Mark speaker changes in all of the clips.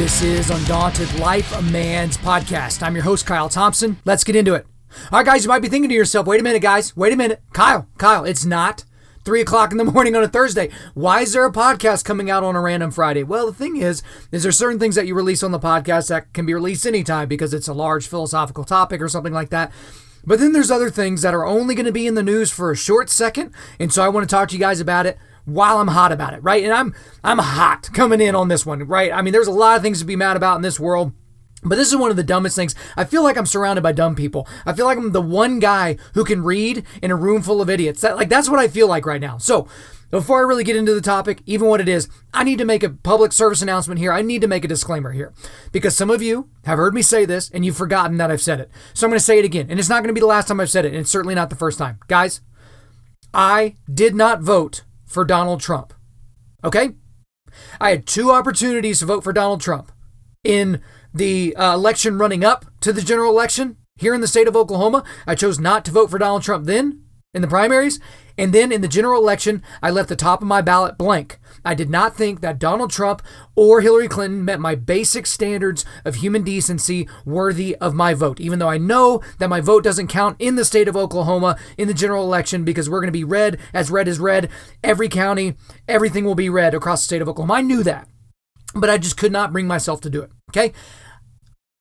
Speaker 1: This is Undaunted.Life, a man's podcast. I'm your host, Kyle Thompson. Let's get into it. All right, guys, you might be thinking to yourself, wait a minute, guys. Wait a minute. Kyle, it's not 3 o'clock in the morning on a Thursday. Why is there a podcast coming out on a random Friday? Well, the thing is there certain things that you release on the podcast that can be released anytime because it's a large philosophical topic or something like that. But then there's other things that are only going to be in the news for a short second. And so I want to talk to you guys about it while I'm hot about it, right? And I'm hot coming in on this one, right? I mean, there's a lot of things to be mad about in this world, but this is one of the dumbest things. I feel like I'm surrounded by dumb people. I feel like I'm the one guy who can read in a room full of idiots. That's what I feel like right now. So before I really get into the topic, even what it is, I need to make a public service announcement here. I need to make a disclaimer here because some of you have heard me say this and you've forgotten that I've said it. So I'm going to say it again. And it's not going to be the last time I've said it. And it's certainly not the first time. Guys, I did not vote for Donald Trump. Okay? I had 2 opportunities to vote for Donald Trump in the election running up to the general election here in the state of Oklahoma. I chose not to vote for Donald Trump then in the primaries. And then in the general election, I left the top of my ballot blank. I did not think that Donald Trump or Hillary Clinton met my basic standards of human decency worthy of my vote, even though I know that my vote doesn't count in the state of Oklahoma in the general election because we're going to be red as red. Every county, everything will be red across the state of Oklahoma. I knew that, but I just could not bring myself to do it, okay?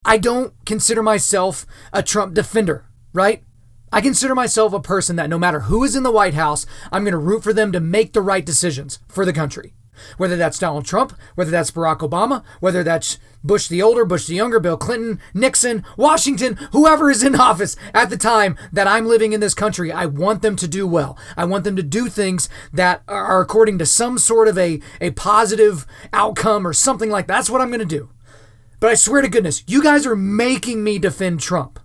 Speaker 1: I don't consider myself a Trump defender, right? I consider myself a person that no matter who is in the White House, I'm going to root for them to make the right decisions for the country. Whether that's Donald Trump, whether that's Barack Obama, whether that's Bush the older, Bush the younger, Bill Clinton, Nixon, Washington, whoever is in office at the time that I'm living in this country, I want them to do well. I want them to do things that are according to some sort of a positive outcome or something like that. That's what I'm going to do. But I swear to goodness, you guys are making me defend Trump.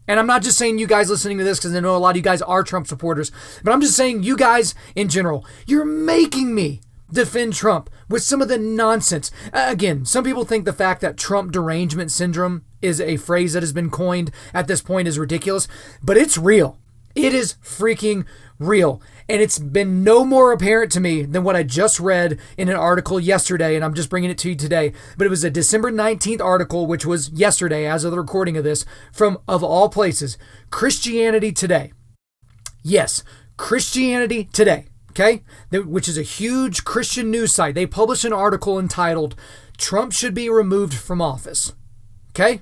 Speaker 1: And I'm not just saying you guys listening to this because I know a lot of you guys are Trump supporters, but I'm just saying you guys in general, you're making me defend Trump with some of the nonsense. Again, some people think the fact that Trump derangement syndrome is a phrase that has been coined at this point is ridiculous, but it's real. It is freaking real. And it's been no more apparent to me than what I just read in an article yesterday, and I'm just bringing it to you today. But it was a December 19th article, which was yesterday as of the recording of this, from, of all places, Christianity Today. Yes, Christianity Today, okay? Which is a huge Christian news site. They published an article entitled, "Trump Should Be Removed from Office." Okay?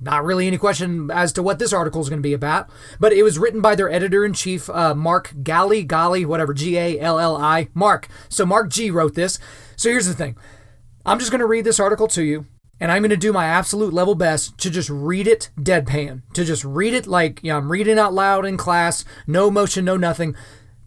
Speaker 1: Not really any question as to what this article is going to be about, but it was written by their editor-in-chief, Mark Galli, G-A-L-L-I, Mark. So Mark G wrote this. So here's the thing. I'm just going to read this article to you, and I'm going to do my absolute level best to just read it deadpan, to just read it like, I'm reading out loud in class, no emotion, no nothing.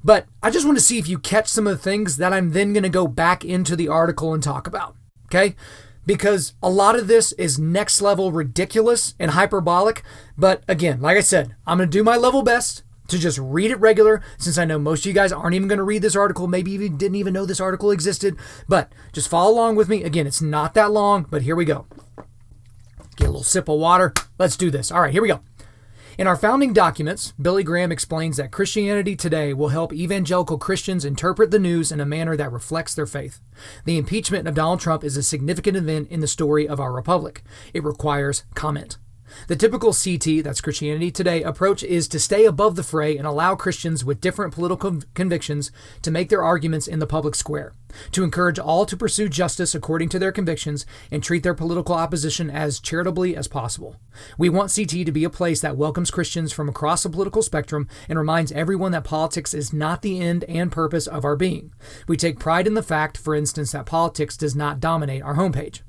Speaker 1: But I just want to see if you catch some of the things that I'm then going to go back into the article and talk about, okay? Because a lot of this is next level ridiculous and hyperbolic. But again, like I said, I'm going to do my level best to just read it regular, since I know most of you guys aren't even going to read this article. Maybe you didn't even know this article existed. But just follow along with me. Again, it's not that long, but here we go. Get a little sip of water. Let's do this. All right, here we go. In our founding documents, Billy Graham explains that Christianity Today will help evangelical Christians interpret the news in a manner that reflects their faith. The impeachment of Donald Trump is a significant event in the story of our republic. It requires comment. The typical CT, that's Christianity Today, approach is to stay above the fray and allow Christians with different political convictions to make their arguments in the public square, to encourage all to pursue justice according to their convictions and treat their political opposition as charitably as possible. We want CT to be a place that welcomes Christians from across the political spectrum and reminds everyone that politics is not the end and purpose of our being. We take pride in the fact, for instance, that politics does not dominate our homepage.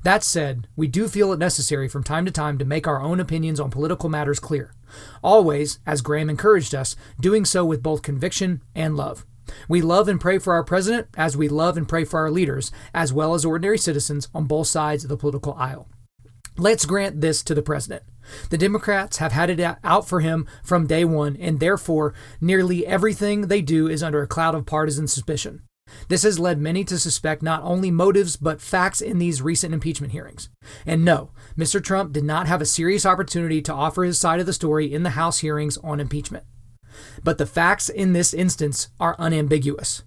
Speaker 1: That said, we do feel it necessary from time to time to make our own opinions on political matters clear. Always, as Graham encouraged us, doing so with both conviction and love. We love and pray for our president as we love and pray for our leaders, as well as ordinary citizens on both sides of the political aisle. Let's grant this to the president. The Democrats have had it out for him from day one, and therefore, nearly everything they do is under a cloud of partisan suspicion. This has led many to suspect not only motives but facts in these recent impeachment hearings. And no, Mr. Trump did not have a serious opportunity to offer his side of the story in the House hearings on impeachment. But the facts in this instance are unambiguous.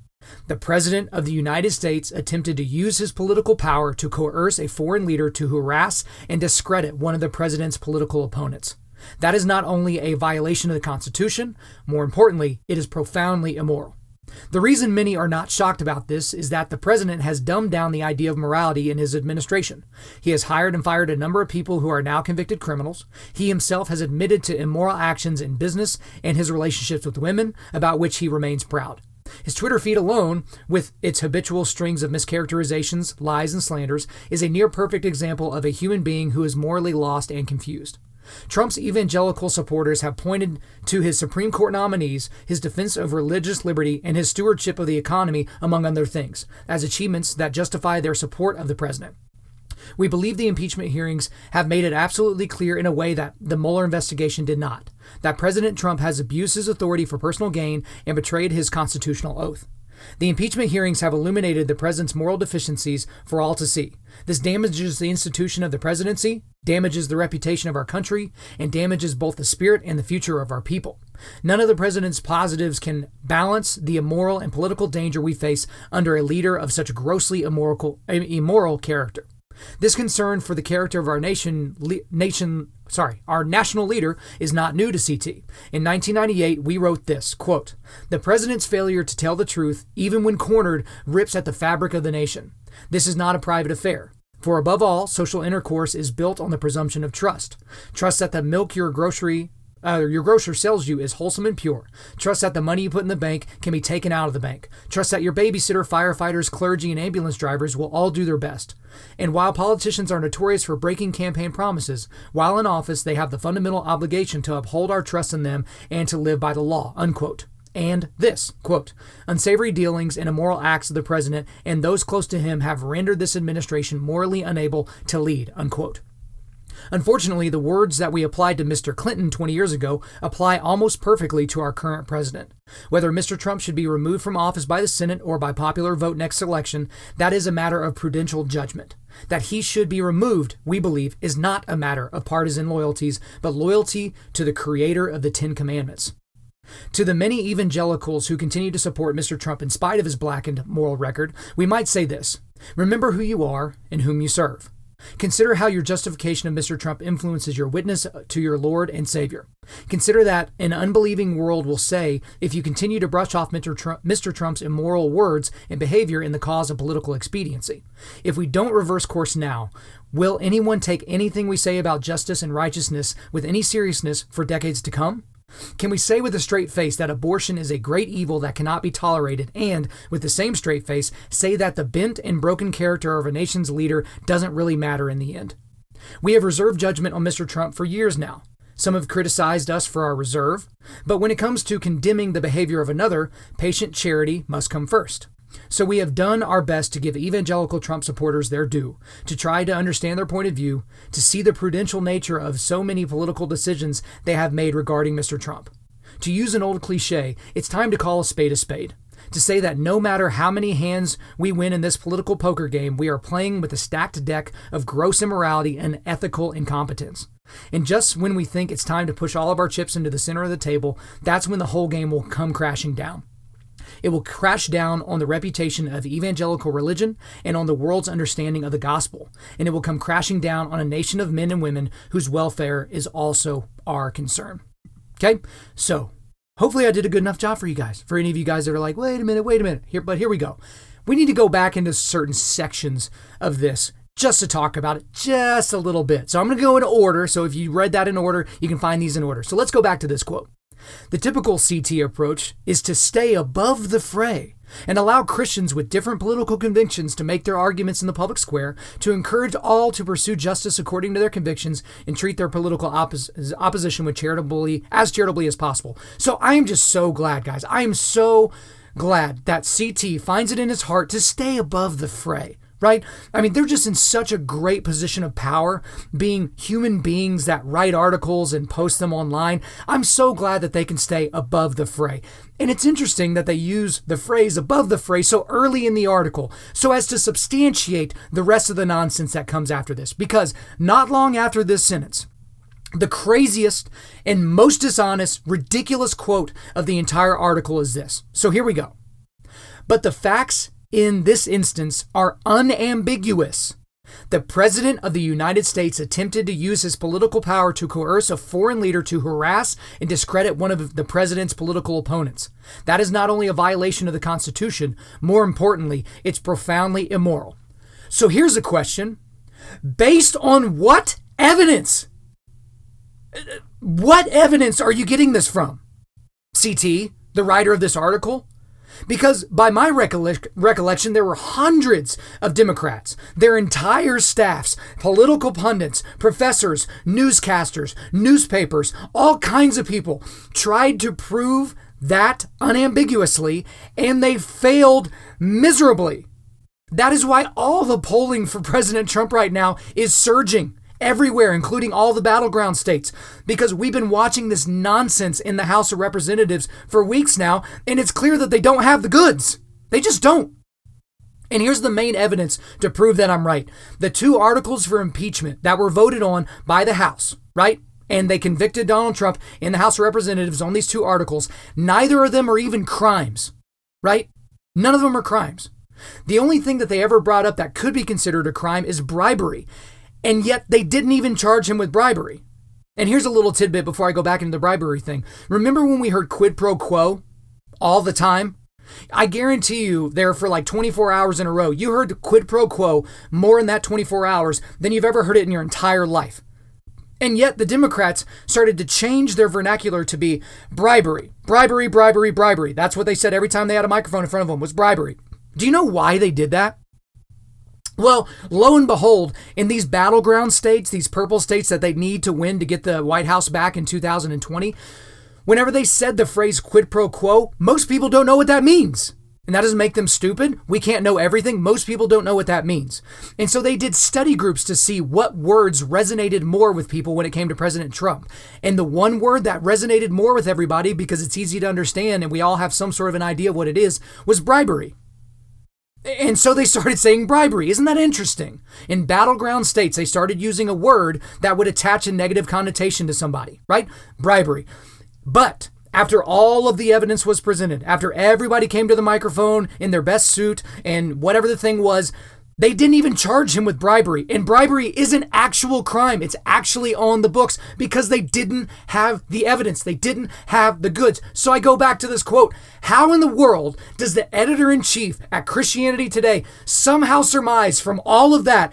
Speaker 1: The President of the United States attempted to use his political power to coerce a foreign leader to harass and discredit one of the president's political opponents. That is not only a violation of the Constitution, more importantly, it is profoundly immoral. The reason many are not shocked about this is that the president has dumbed down the idea of morality in his administration. He has hired and fired a number of people who are now convicted criminals. He himself has admitted to immoral actions in business and his relationships with women, about which he remains proud. His Twitter feed alone, with its habitual strings of mischaracterizations, lies, and slanders, is a near-perfect example of a human being who is morally lost and confused. Trump's evangelical supporters have pointed to his Supreme Court nominees, his defense of religious liberty, and his stewardship of the economy, among other things, as achievements that justify their support of the president. We believe the impeachment hearings have made it absolutely clear in a way that the Mueller investigation did not, that President Trump has abused his authority for personal gain and betrayed his constitutional oath. The impeachment hearings have illuminated the president's moral deficiencies for all to see. This damages the institution of the presidency, damages the reputation of our country, and damages both the spirit and the future of our people. None of the president's positives can balance the immoral and political danger we face under a leader of such grossly immoral character. This concern for the character of our our national leader is not new to CT. In 1998, we wrote this, quote, "The president's failure to tell the truth, even when cornered, rips at the fabric of the nation. This is not a private affair. For above all, social intercourse is built on the presumption of trust. Trust that the milk your grocer sells you is wholesome and pure. Trust that the money you put in the bank can be taken out of the bank. Trust that your babysitter, firefighters, clergy, and ambulance drivers will all do their best. And while politicians are notorious for breaking campaign promises, while in office, they have the fundamental obligation to uphold our trust in them and to live by the law," unquote. And this, quote, "Unsavory dealings and immoral acts of the president and those close to him have rendered this administration morally unable to lead," unquote. Unfortunately, the words that we applied to Mr. Clinton 20 years ago apply almost perfectly to our current president. Whether Mr. Trump should be removed from office by the Senate or by popular vote next election, that is a matter of prudential judgment. That he should be removed, we believe, is not a matter of partisan loyalties, but loyalty to the creator of the Ten Commandments. To the many evangelicals who continue to support Mr. Trump in spite of his blackened moral record, we might say this: remember who you are and whom you serve. Consider how your justification of Mr. Trump influences your witness to your Lord and Savior. Consider that an unbelieving world will say, if you continue to brush off Mr. Trump's immoral words and behavior in the cause of political expediency. If we don't reverse course now, will anyone take anything we say about justice and righteousness with any seriousness for decades to come? Can we say with a straight face that abortion is a great evil that cannot be tolerated and, with the same straight face, say that the bent and broken character of a nation's leader doesn't really matter in the end? We have reserved judgment on Mr. Trump for years now. Some have criticized us for our reserve, but when it comes to condemning the behavior of another, patient charity must come first. So we have done our best to give evangelical Trump supporters their due, to try to understand their point of view, to see the prudential nature of so many political decisions they have made regarding Mr. Trump. To use an old cliche, it's time to call a spade, to say that no matter how many hands we win in this political poker game, we are playing with a stacked deck of gross immorality and ethical incompetence. And just when we think it's time to push all of our chips into the center of the table, that's when the whole game will come crashing down. It will crash down on the reputation of evangelical religion and on the world's understanding of the gospel. And it will come crashing down on a nation of men and women whose welfare is also our concern. Okay? So, hopefully I did a good enough job for you guys. For any of you guys that are like, wait a minute. Here we go. We need to go back into certain sections of this just to talk about it just a little bit. So I'm going to go in order. So if you read that in order, you can find these in order. So let's go back to this quote. The typical CT approach is to stay above the fray and allow Christians with different political convictions to make their arguments in the public square, to encourage all to pursue justice according to their convictions and treat their political opposition with charitably as possible. So I am just so glad, guys. I am so glad that CT finds it in his heart to stay above the fray. Right? I mean, they're just in such a great position of power, being human beings that write articles and post them online. I'm so glad that they can stay above the fray. And it's interesting that they use the phrase above the fray so early in the article, so as to substantiate the rest of the nonsense that comes after this. Because not long after this sentence, the craziest and most dishonest, ridiculous quote of the entire article is this. So here we go. But the facts in this instance are unambiguous. The President of the United States attempted to use his political power to coerce a foreign leader to harass and discredit one of the president's political opponents. That is not only a violation of the Constitution, more importantly, it's profoundly immoral. So here's a question. Based on what evidence? What evidence are you getting this from? CT, the writer of this article? Because by my recollection, there were hundreds of Democrats, their entire staffs, political pundits, professors, newscasters, newspapers, all kinds of people tried to prove that unambiguously, and they failed miserably. That is why all the polling for President Trump right now is surging everywhere, including all the battleground states, because we've been watching this nonsense in the House of Representatives for weeks now, and it's clear that they don't have the goods. They just don't. And here's the main evidence to prove that I'm right. The two articles for impeachment that were voted on by the House, right? And they convicted Donald Trump in the House of Representatives on these two articles. Neither of them are even crimes, right? None of them are crimes. The only thing that they ever brought up that could be considered a crime is bribery. And yet they didn't even charge him with bribery. And here's a little tidbit before I go back into the bribery thing. Remember when we heard quid pro quo all the time? I guarantee you there for like 24 hours in a row, you heard quid pro quo more in that 24 hours than you've ever heard it in your entire life. And yet the Democrats started to change their vernacular to be bribery, bribery, bribery, bribery. That's what they said every time they had a microphone in front of them was bribery. Do you know why they did that? Well, lo and behold, in these battleground states, these purple states that they need to win to get the White House back in 2020, whenever they said the phrase quid pro quo, most people don't know what that means. And that doesn't make them stupid. We can't know everything. Most people don't know what that means. And so they did study groups to see what words resonated more with people when it came to President Trump. And the one word that resonated more with everybody, because it's easy to understand and we all have some sort of an idea of what it is, was bribery. And so they started saying bribery. Isn't that interesting? In battleground states, they started using a word that would attach a negative connotation to somebody, right? Bribery. But after all of the evidence was presented, after everybody came to the microphone in their best suit and whatever the thing was, they didn't even charge him with bribery. And bribery is an actual crime. It's actually on the books because they didn't have the evidence. They didn't have the goods. So I go back to this quote. How in the world does the editor-in-chief at Christianity Today somehow surmise from all of that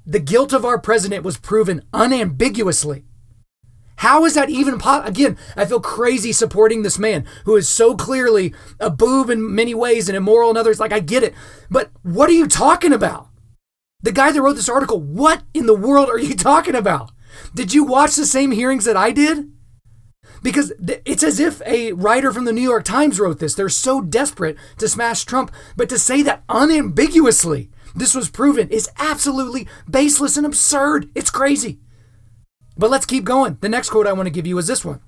Speaker 1: the guilt of our president was proven unambiguously? How is that even possible? Again, I feel crazy supporting this man who is so clearly a boob in many ways and immoral in others. Like, I get it. But what are you talking about? The guy that wrote this article, what in the world are you talking about? Did you watch the same hearings that I did? Because it's as if a writer from the New York Times wrote this. They're so desperate to smash Trump. But to say that unambiguously this was proven is absolutely baseless and absurd. It's crazy. But let's keep going. The next quote I want to give you is this one.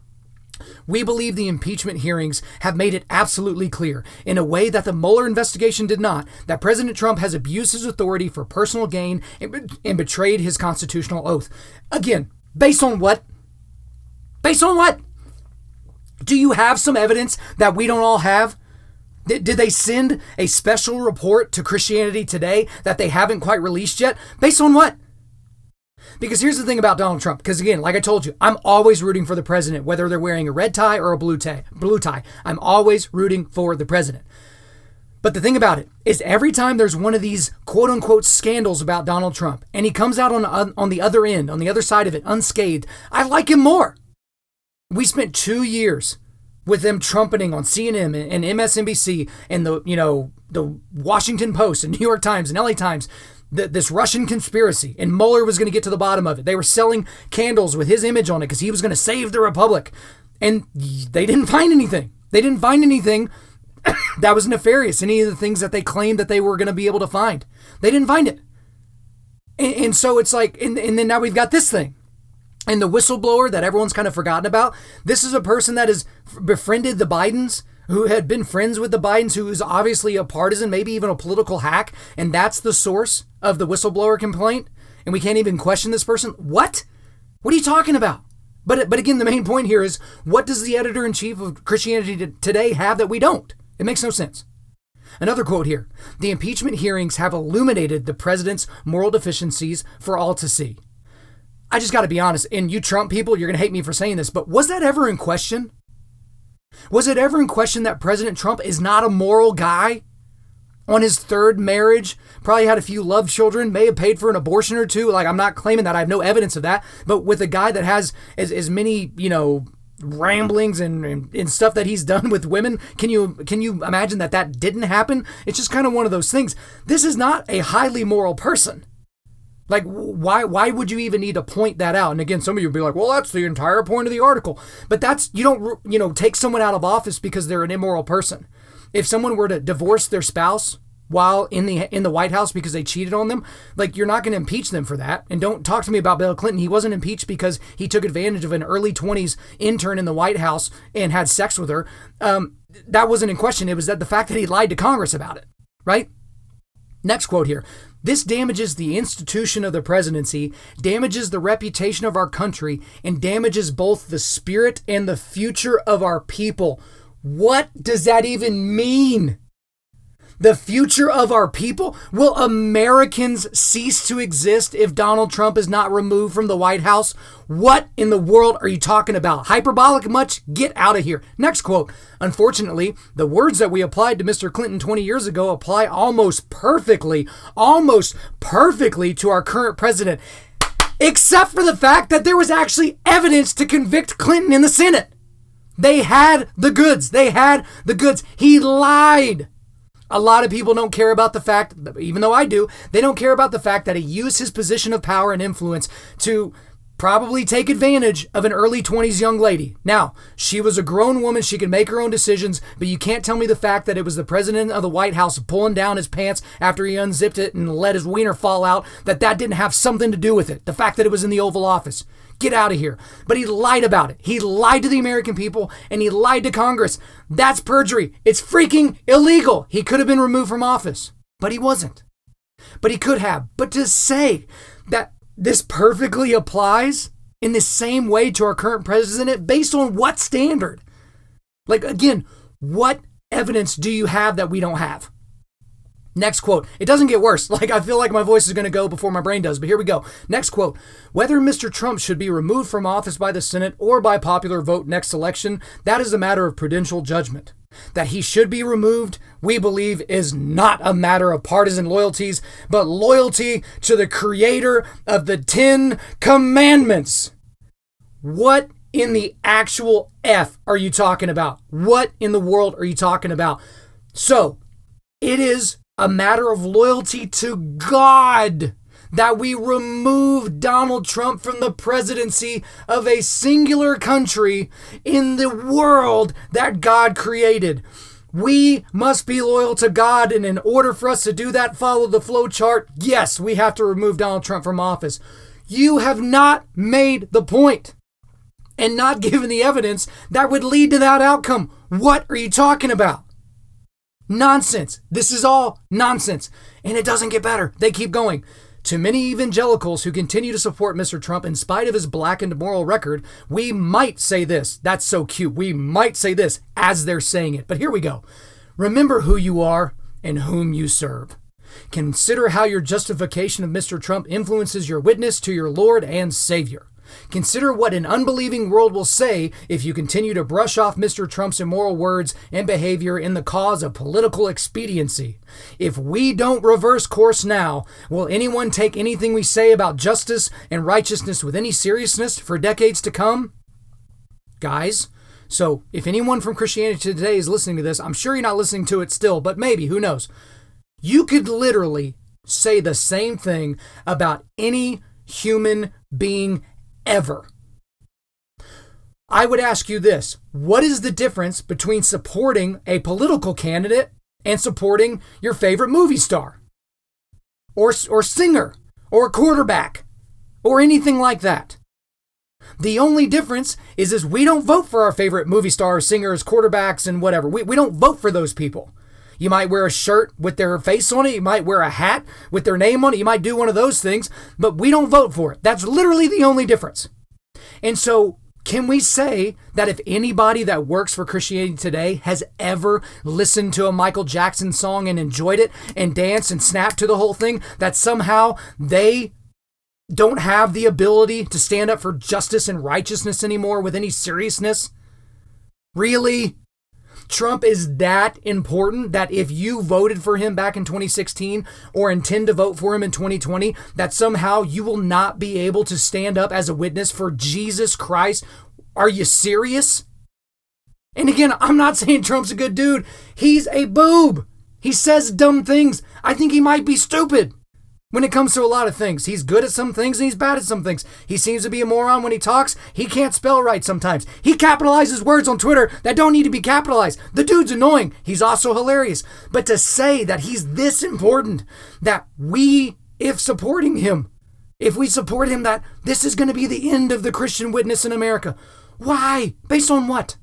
Speaker 1: We believe the impeachment hearings have made it absolutely clear, in a way that the Mueller investigation did not, that President Trump has abused his authority for personal gain and betrayed his constitutional oath. Again, based on what? Based on what? Do you have some evidence that we don't all have? Did they send a special report to Christianity Today that they haven't quite released yet? Based on what? Because here's the thing about Donald Trump. Because again, like I told you, I'm always rooting for the president, whether they're wearing a red tie or a blue tie. I'm always rooting for the president. But the thing about it is every time there's one of these quote unquote scandals about Donald Trump and he comes out on the other end, on the other side of it, unscathed, I like him more. We spent 2 years with them trumpeting on CNN and MSNBC and the Washington Post and New York Times and LA Times, this Russian conspiracy, and Mueller was going to get to the bottom of it. They were selling candles with his image on it because he was going to save the republic. And they didn't find anything. They didn't find anything that was nefarious, any of the things that they claimed that they were going to be able to find. They didn't find it. And so it's like, and then now we've got this thing. And the whistleblower that everyone's kind of forgotten about, this is a person that has befriended the Bidens, who had been friends with the Bidens, who is obviously a partisan, maybe even a political hack, and that's the source of the whistleblower complaint, and we can't even question this person? What? What are you talking about? But again, the main point here is, what does the editor-in-chief of Christianity Today have that we don't? It makes no sense. Another quote here. The impeachment hearings have illuminated the president's moral deficiencies for all to see. I just got to be honest, and you Trump people, you're going to hate me for saying this, but was that ever in question? Was it ever in question that President Trump is not a moral guy? On his third marriage, probably had a few love children, may have paid for an abortion or two. Like, I'm not claiming that. I have no evidence of that. But with a guy that has as many, ramblings and stuff that he's done with women, can you imagine that didn't happen? It's just kind of one of those things. This is not a highly moral person. Like, why would you even need to point that out? And again, some of you would be like, well, that's the entire point of the article. But you don't, take someone out of office because they're an immoral person. If someone were to divorce their spouse while in the White House because they cheated on them, like, you're not going to impeach them for that. And don't talk to me about Bill Clinton. He wasn't impeached because he took advantage of an early 20s intern in the White House and had sex with her. That wasn't in question. It was that the fact that he lied to Congress about it, right? Next quote here. This damages the institution of the presidency, damages the reputation of our country, and damages both the spirit and the future of our people. What does that even mean? The future of our people? Will Americans cease to exist if Donald Trump is not removed from the White House? What in the world are you talking about? Hyperbolic much? Get out of here. Next quote. Unfortunately, the words that we applied to Mr. Clinton 20 years ago apply almost perfectly to our current president, except for the fact that there was actually evidence to convict Clinton in the Senate. They had the goods. He lied. A lot of people don't care about the fact, even though I do, they don't care about the fact that he used his position of power and influence to probably take advantage of an early 20s young lady. Now, she was a grown woman. She could make her own decisions, but you can't tell me the fact that it was the president of the White House pulling down his pants after he unzipped it and let his wiener fall out, that didn't have something to do with it. The fact that it was in the Oval Office. Get out of here. But he lied about it. He lied to the American people and he lied to Congress. That's perjury. It's freaking illegal. He could have been removed from office, but he wasn't. But he could have. But to say that this perfectly applies in the same way to our current president, based on what standard? Like, again, what evidence do you have that we don't have? Next quote. It doesn't get worse. Like, I feel like my voice is going to go before my brain does, but here we go. Next quote. Whether Mr. Trump should be removed from office by the Senate or by popular vote next election, that is a matter of prudential judgment. That he should be removed, we believe, is not a matter of partisan loyalties, but loyalty to the creator of the 10 Commandments. What in the actual F are you talking about? What in the world are you talking about? So, it is a matter of loyalty to God that we remove Donald Trump from the presidency of a singular country in the world that God created. We must be loyal to God, and in order for us to do that, follow the flow chart. Yes, we have to remove Donald Trump from office. You have not made the point and not given the evidence that would lead to that outcome. What are you talking about? Nonsense. This is all nonsense. And it doesn't get better. They keep going. To many evangelicals who continue to support Mr. Trump in spite of his blackened moral record, we might say this. That's so cute. We might say this as they're saying it. But here we go. Remember who you are and whom you serve. Consider how your justification of Mr. Trump influences your witness to your Lord and Savior. Consider what an unbelieving world will say if you continue to brush off Mr. Trump's immoral words and behavior in the cause of political expediency. If we don't reverse course now, will anyone take anything we say about justice and righteousness with any seriousness for decades to come? Guys, so if anyone from Christianity Today is listening to this, I'm sure you're not listening to it still, but maybe, who knows? You could literally say the same thing about any human being ever. I would ask you this. What is the difference between supporting a political candidate and supporting your favorite movie star? Or singer? Or quarterback? Or anything like that? The only difference is we don't vote for our favorite movie stars, singers, quarterbacks, and whatever. We don't vote for those people. You might wear a shirt with their face on it. You might wear a hat with their name on it. You might do one of those things, but we don't vote for it. That's literally the only difference. And so Can we say that if anybody that works for Christianity Today has ever listened to a Michael Jackson song and enjoyed it and danced and snapped to the whole thing, that somehow they don't have the ability to stand up for justice and righteousness anymore with any seriousness? Really? Trump is that important that if you voted for him back in 2016 or intend to vote for him in 2020, that somehow you will not be able to stand up as a witness for Jesus Christ? Are you serious? And again, I'm not saying Trump's a good dude. He's a boob. He says dumb things. I think he might be stupid when it comes to a lot of things. He's good at some things and he's bad at some things. He seems to be a moron when he talks. He can't spell right sometimes. He capitalizes words on Twitter that don't need to be capitalized. The dude's annoying. He's also hilarious. But to say that he's this important, that we, if supporting him, if we support him, that this is going to be the end of the Christian witness in America. Why? Based on what?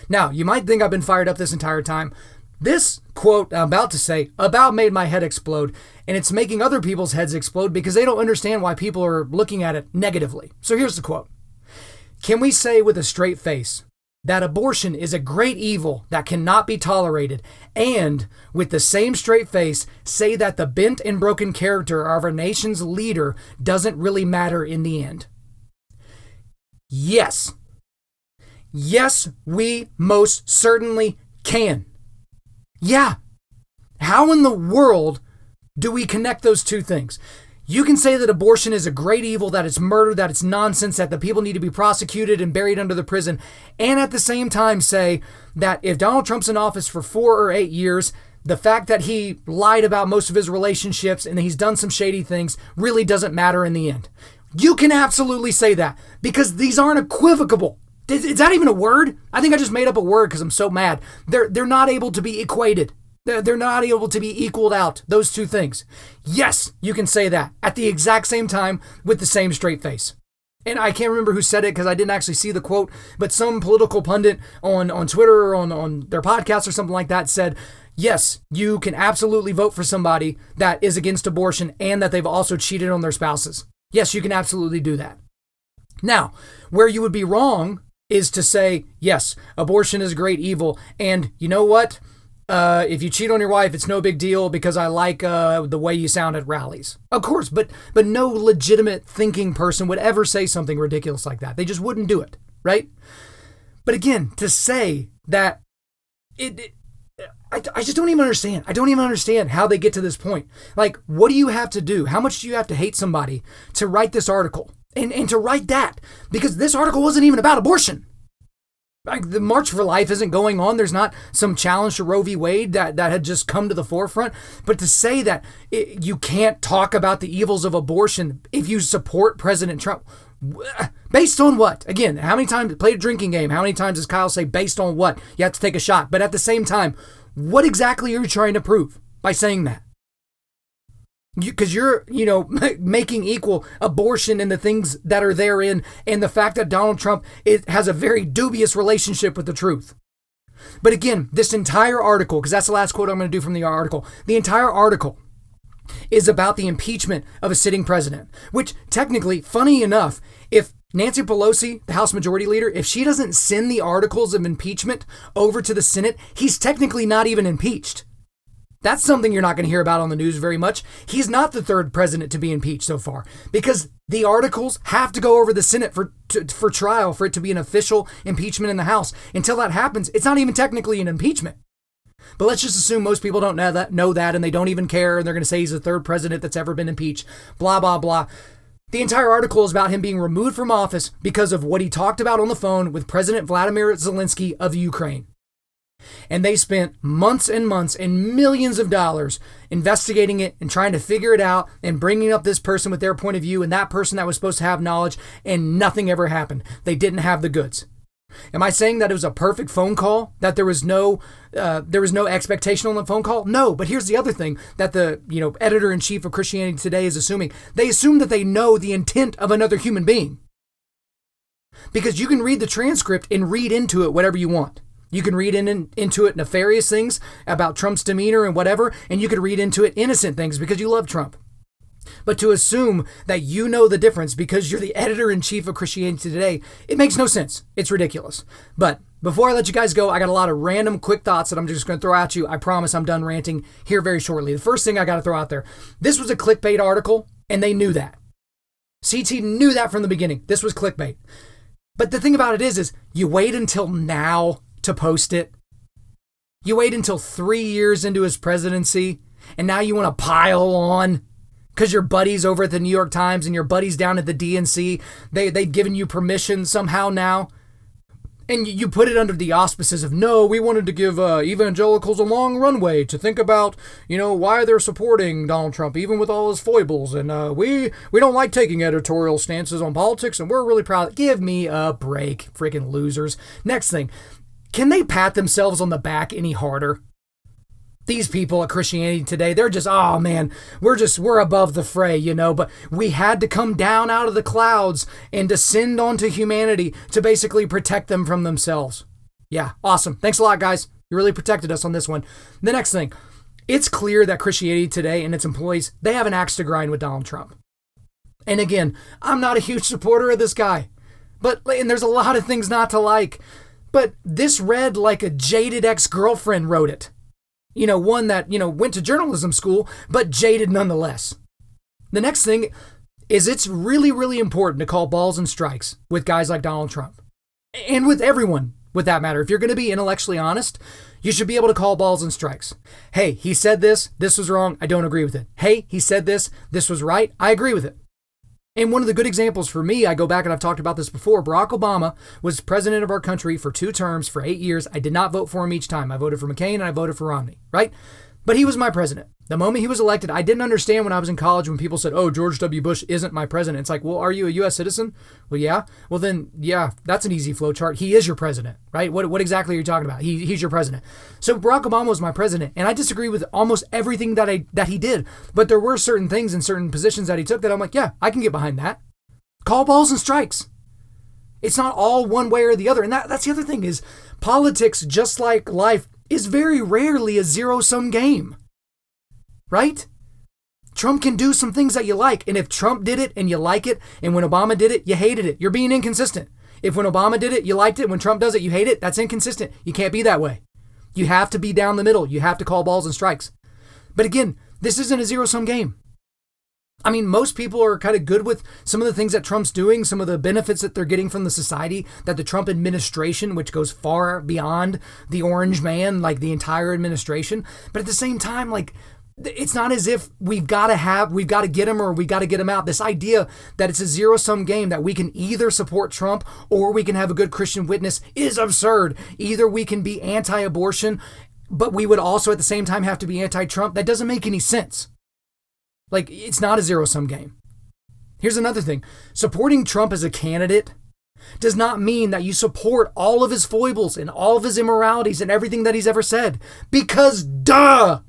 Speaker 1: Now, you might think I've been fired up this entire time. This quote I'm about to say about made my head explode, and it's making other people's heads explode because they don't understand why people are looking at it negatively. So here's the quote. Can we say with a straight face that abortion is a great evil that cannot be tolerated, and with the same straight face say that the bent and broken character of our nation's leader doesn't really matter in the end? Yes. Yes, we most certainly can. Yeah. How in the world do we connect those two things? You can say that abortion is a great evil, that it's murder, that it's nonsense, that the people need to be prosecuted and buried under the prison, and at the same time say that if Donald Trump's in office for 4 or 8 years, the fact that he lied about most of his relationships and he's done some shady things really doesn't matter in the end. You can absolutely say that because these aren't equivocable. Is that even a word? I think I just made up a word because I'm so mad. They're not able to be equated. They're not able to be equaled out, those two things. Yes, you can say that at the exact same time with the same straight face. And I can't remember who said it because I didn't actually see the quote, but some political pundit on Twitter or on their podcast or something like that said, yes, you can absolutely vote for somebody that is against abortion and that they've also cheated on their spouses. Yes, you can absolutely do that. Now, where you would be wrong is to say, yes, abortion is a great evil. And you know what? If you cheat on your wife, it's no big deal because I like the way you sound at rallies. Of course, but no legitimate thinking person would ever say something ridiculous like that. They just wouldn't do it, right? But again, to say that I just don't even understand. I don't even understand how they get to this point. Like, what do you have to do? How much do you have to hate somebody to write this article? And to write that, because this article wasn't even about abortion. Like, the March for Life isn't going on. There's not some challenge to Roe v. Wade that had just come to the forefront. But to say that you can't talk about the evils of abortion if you support President Trump, based on what? Again, how many times, play a drinking game, how many times does Kyle say based on what? You have to take a shot. But at the same time, what exactly are you trying to prove by saying that? Because you're making equal abortion and the things that are therein and the fact that Donald Trump has a very dubious relationship with the truth. But again, this entire article, because that's the last quote I'm going to do from the article, the entire article is about the impeachment of a sitting president, which technically, funny enough, if Nancy Pelosi, the House Majority Leader, if she doesn't send the articles of impeachment over to the Senate, he's technically not even impeached. That's something you're not going to hear about on the news very much. He's not the third president to be impeached so far because the articles have to go over the Senate for trial for it to be an official impeachment in the House. Until that happens, it's not even technically an impeachment. But let's just assume most people don't know that and they don't even care and they're going to say he's the third president that's ever been impeached, blah, blah, blah. The entire article is about him being removed from office because of what he talked about on the phone with President Vladimir Zelensky of Ukraine. And they spent months and months and millions of dollars investigating it and trying to figure it out and bringing up this person with their point of view and that person that was supposed to have knowledge, and nothing ever happened. They didn't have the goods. Am I saying that it was a perfect phone call? That there was no expectation on the phone call? No, but here's the other thing that the editor-in-chief of Christianity Today is assuming. They assume that they know the intent of another human being. Because you can read the transcript and read into it whatever you want. You can read into it nefarious things about Trump's demeanor and whatever, and you could read into it innocent things because you love Trump. But to assume that you know the difference because you're the editor-in-chief of Christianity Today, it makes no sense. It's ridiculous. But before I let you guys go, I got a lot of random quick thoughts that I'm just going to throw at you. I promise I'm done ranting here very shortly. The first thing I got to throw out there, this was a clickbait article, and they knew that. CT knew that from the beginning. This was clickbait. But the thing about it is you wait until now to post it. You wait until 3 years into his presidency, and now you want to pile on because your buddies over at the New York Times and your buddies down at the DNC, they've given you permission somehow now. And you put it under the auspices of, no, we wanted to give evangelicals a long runway to think about, why they're supporting Donald Trump, even with all his foibles. And we don't like taking editorial stances on politics, and we're really proud. Give me a break, freaking losers. Next thing, can they pat themselves on the back any harder? These people at Christianity Today, they're just, oh man, we're above the fray, but we had to come down out of the clouds and descend onto humanity to basically protect them from themselves. Yeah, awesome. Thanks a lot, guys. You really protected us on this one. The next thing, it's clear that Christianity Today and its employees, they have an axe to grind with Donald Trump. And again, I'm not a huge supporter of this guy, and there's a lot of things not to like, but this read like a jaded ex-girlfriend wrote it. One that, went to journalism school, but jaded nonetheless. The next thing is it's really, really important to call balls and strikes with guys like Donald Trump. And with everyone, with that matter. If you're going to be intellectually honest, you should be able to call balls and strikes. Hey, he said this was wrong, I don't agree with it. Hey, he said this was right, I agree with it. And one of the good examples for me, I go back and I've talked about this before, Barack Obama was president of our country for 2 terms for 8 years. I did not vote for him each time. I voted for McCain and I voted for Romney, right? But he was my president. The moment he was elected, I didn't understand when I was in college when people said, oh, George W. Bush isn't my president. It's like, well, are you a U.S. citizen? Well, yeah. Well, then, yeah, that's an easy flow chart. He is your president, right? What exactly are you talking about? He's your president. So Barack Obama was my president, and I disagree with almost everything that he did. But there were certain things and certain positions that he took that I'm like, yeah, I can get behind that. Call balls and strikes. It's not all one way or the other. And that's the other thing is politics, just like life, is very rarely a zero-sum game. Right? Trump can do some things that you like. And if Trump did it and you like it, and when Obama did it, you hated it, you're being inconsistent. If when Obama did it, you liked it, when Trump does it, you hate it, that's inconsistent. You can't be that way. You have to be down the middle. You have to call balls and strikes. But again, this isn't a zero-sum game. I mean, most people are kind of good with some of the things that Trump's doing, some of the benefits that they're getting from the society, that the Trump administration, which goes far beyond the orange man, like the entire administration. But at the same time, like, it's not as if we've got to get him or we got to get him out. This idea that it's a zero-sum game, that we can either support Trump or we can have a good Christian witness is absurd. Either we can be anti-abortion, but we would also at the same time have to be anti-Trump. That doesn't make any sense. Like, it's not a zero-sum game. Here's another thing. Supporting Trump as a candidate does not mean that you support all of his foibles and all of his immoralities and everything that he's ever said. Because, duh!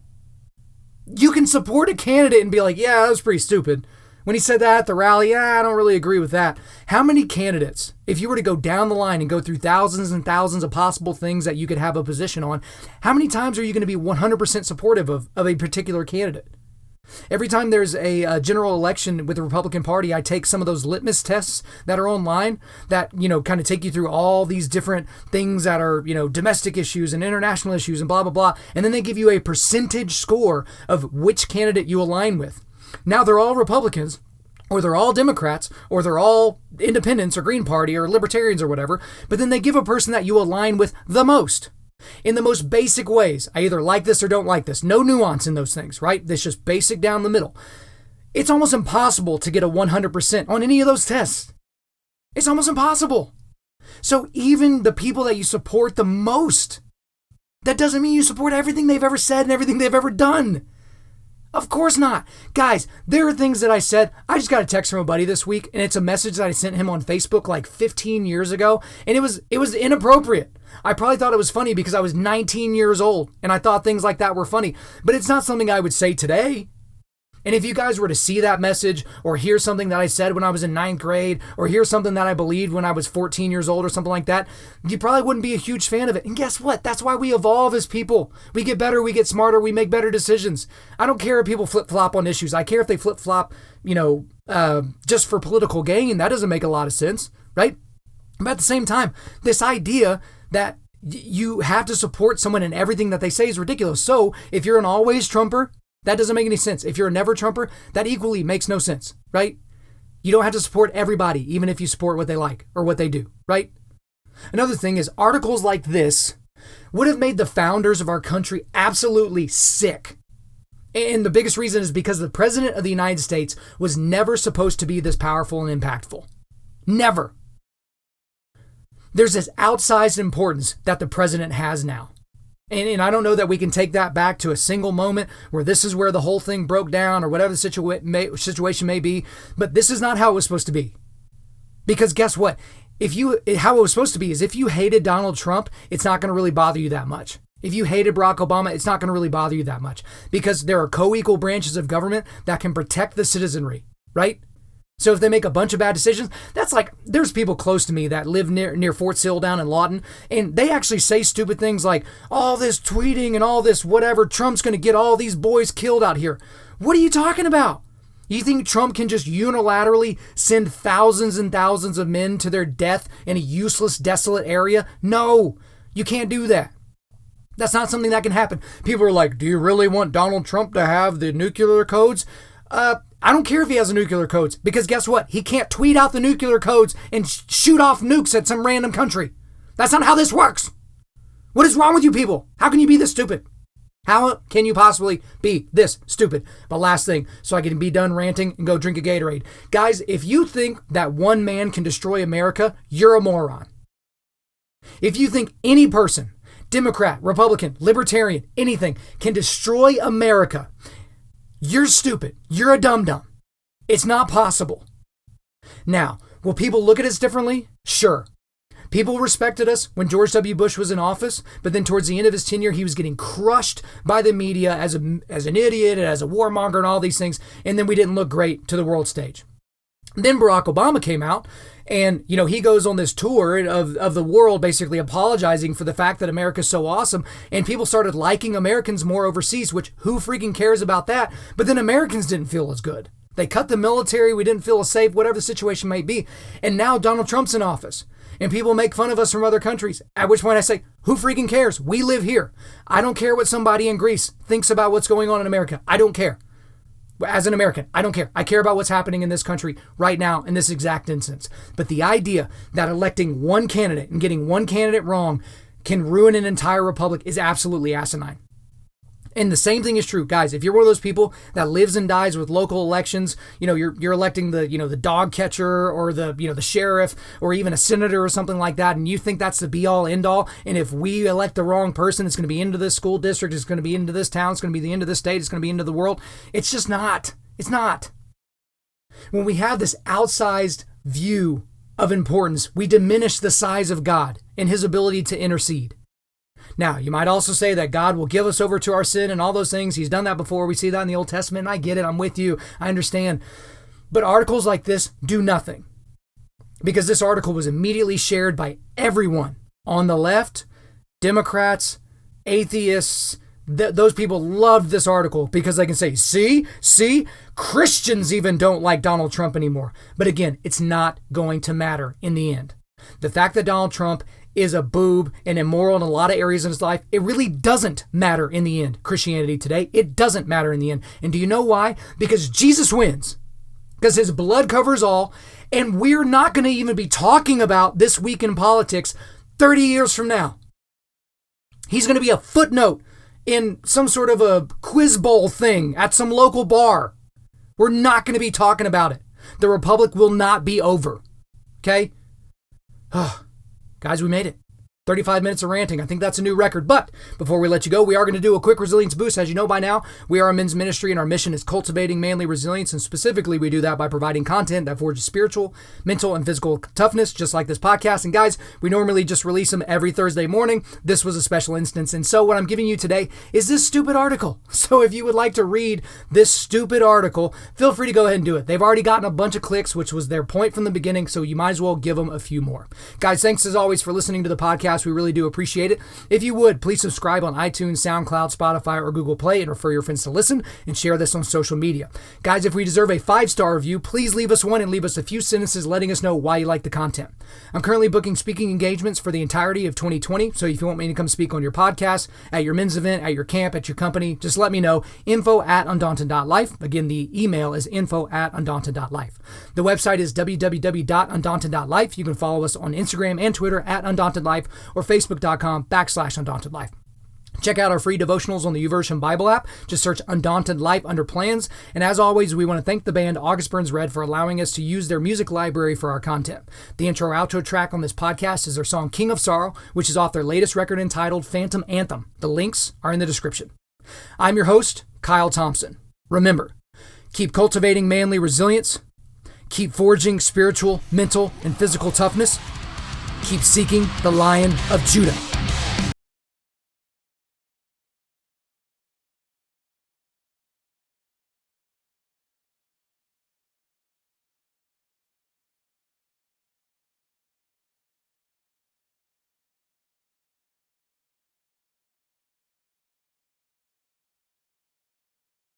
Speaker 1: You can support a candidate and be like, yeah, that was pretty stupid. When he said that at the rally, yeah, I don't really agree with that. How many candidates, if you were to go down the line and go through thousands and thousands of possible things that you could have a position on, how many times are you going to be 100% supportive of a particular candidate? Every time there's a general election with the Republican Party, I take some of those litmus tests that are online that, kind of take you through all these different things that are, domestic issues and international issues and blah, blah, blah. And then they give you a percentage score of which candidate you align with. Now, they're all Republicans, or they're all Democrats, or they're all independents or Green Party or libertarians or whatever. But then they give a person that you align with the most. In the most basic ways. I either like this or don't like this. No nuance in those things, right? It's just basic down the middle. It's almost impossible to get a 100% on any of those tests. It's almost impossible. So even the people that you support the most, that doesn't mean you support everything they've ever said and everything they've ever done. Of course not. Guys, there are things that I said. I just got a text from a buddy this week, and it's a message that I sent him on Facebook like 15 years ago, and it was inappropriate. I probably thought it was funny because I was 19 years old, and I thought things like that were funny, but it's not something I would say today. And if you guys were to see that message or hear something that I said when I was in ninth grade or hear something that I believed when I was 14 years old or something like that, you probably wouldn't be a huge fan of it. And guess what? That's why we evolve as people. We get better, we get smarter, we make better decisions. I don't care if people flip-flop on issues. I care if they flip-flop, just for political gain. That doesn't make a lot of sense, right? But at the same time, this idea that you have to support someone in everything that they say is ridiculous. So if you're an always Trumper, that doesn't make any sense. If you're a never Trumper, that equally makes no sense, right? You don't have to support everybody, even if you support what they like or what they do, right? Another thing is articles like this would have made the founders of our country absolutely sick. And the biggest reason is because the president of the United States was never supposed to be this powerful and impactful. Never. There's this outsized importance that the president has now. And I don't know that we can take that back to a single moment where this is where the whole thing broke down or whatever the situation may be. But this is not how it was supposed to be. Because guess what? How it was supposed to be is if you hated Donald Trump, it's not going to really bother you that much. If you hated Barack Obama, it's not going to really bother you that much. Because there are co-equal branches of government that can protect the citizenry, right? So if they make a bunch of bad decisions, that's like, there's people close to me that live near Fort Sill down in Lawton, and they actually say stupid things like, all this tweeting and all this whatever, Trump's going to get all these boys killed out here. What are you talking about? You think Trump can just unilaterally send thousands and thousands of men to their death in a useless, desolate area? No, you can't do that. That's not something that can happen. People are like, do you really want Donald Trump to have the nuclear codes? I don't care if he has the nuclear codes, because guess what? He can't tweet out the nuclear codes and shoot off nukes at some random country. That's not how this works. What is wrong with you people? How can you be this stupid? How can you possibly be this stupid? But last thing, so I can be done ranting and go drink a Gatorade. Guys, if you think that one man can destroy America, you're a moron. If you think any person, Democrat, Republican, Libertarian, anything, can destroy America, you're stupid. You're a dum-dum. It's not possible. Now, will people look at us differently? Sure. People respected us when George W. Bush was in office, but then towards the end of his tenure, he was getting crushed by the media as an idiot and as a warmonger and all these things, and then we didn't look great to the world stage. Then Barack Obama came out, and he goes on this tour of the world, basically apologizing for the fact that America's so awesome, and people started liking Americans more overseas, which who freaking cares about that? But then Americans didn't feel as good. They cut the military, we didn't feel as safe, whatever the situation might be. And now Donald Trump's in office, and people make fun of us from other countries, at which point I say, who freaking cares? We live here. I don't care what somebody in Greece thinks about what's going on in America. I don't care. As an American, I don't care. I care about what's happening in this country right now in this exact instance. But the idea that electing one candidate and getting one candidate wrong can ruin an entire republic is absolutely asinine. And the same thing is true, guys. If you're one of those people that lives and dies with local elections, you're electing the dog catcher or the sheriff or even a senator or something like that, and you think that's the be all end all. And if we elect the wrong person, it's going to be into this school district, it's going to be into this town, it's going to be the end of the state, it's going to be into the world. It's just not. It's not. When we have this outsized view of importance, we diminish the size of God and his ability to intercede. Now, you might also say that God will give us over to our sin and all those things. He's done that before. We see that in the Old Testament. And I get it. I'm with you. I understand. But articles like this do nothing, because this article was immediately shared by everyone on the left, Democrats, atheists. Those people loved this article because they can say, see, Christians even don't like Donald Trump anymore. But again, it's not going to matter in the end. The fact that Donald Trump is a boob and immoral in a lot of areas in his life, it really doesn't matter in the end. Christianity today, it doesn't matter in the end. And do you know why? Because Jesus wins. Because his blood covers all. And we're not going to even be talking about this week in politics 30 years from now. He's going to be a footnote in some sort of a quiz bowl thing at some local bar. We're not going to be talking about it. The Republic will not be over. Okay? Guys, we made it. 35 minutes of ranting. I think that's a new record. But before we let you go, we are going to do a quick resilience boost. As you know by now, we are a men's ministry and our mission is cultivating manly resilience. And specifically, we do that by providing content that forges spiritual, mental, and physical toughness, just like this podcast. And guys, we normally just release them every Thursday morning. This was a special instance. And so what I'm giving you today is this stupid article. So if you would like to read this stupid article, feel free to go ahead and do it. They've already gotten a bunch of clicks, which was their point from the beginning. So you might as well give them a few more. Guys, thanks as always for listening to the podcast. We really do appreciate it. If you would, please subscribe on iTunes, SoundCloud, Spotify, or Google Play and refer your friends to listen and share this on social media. Guys, if we deserve a 5-star review, please leave us one and leave us a few sentences letting us know why you like the content. I'm currently booking speaking engagements for the entirety of 2020. So if you want me to come speak on your podcast, at your men's event, at your camp, at your company, just let me know. info@Undaunted.Life. Again, the email is info@Undaunted.Life. The website is www.Undaunted.Life. You can follow us on Instagram and Twitter at Undaunted.Life or Facebook.com/Undaunted.Life. Check out our free devotionals on the YouVersion Bible app. Just search Undaunted.Life under plans. And as always, we want to thank the band August Burns Red for allowing us to use their music library for our content. The intro-outro track on this podcast is their song King of Sorrow, which is off their latest record entitled Phantom Anthem. The links are in the description. I'm your host, Kyle Thompson. Remember, keep cultivating manly resilience, keep forging spiritual, mental, and physical toughness, keep seeking the Lion of Judah.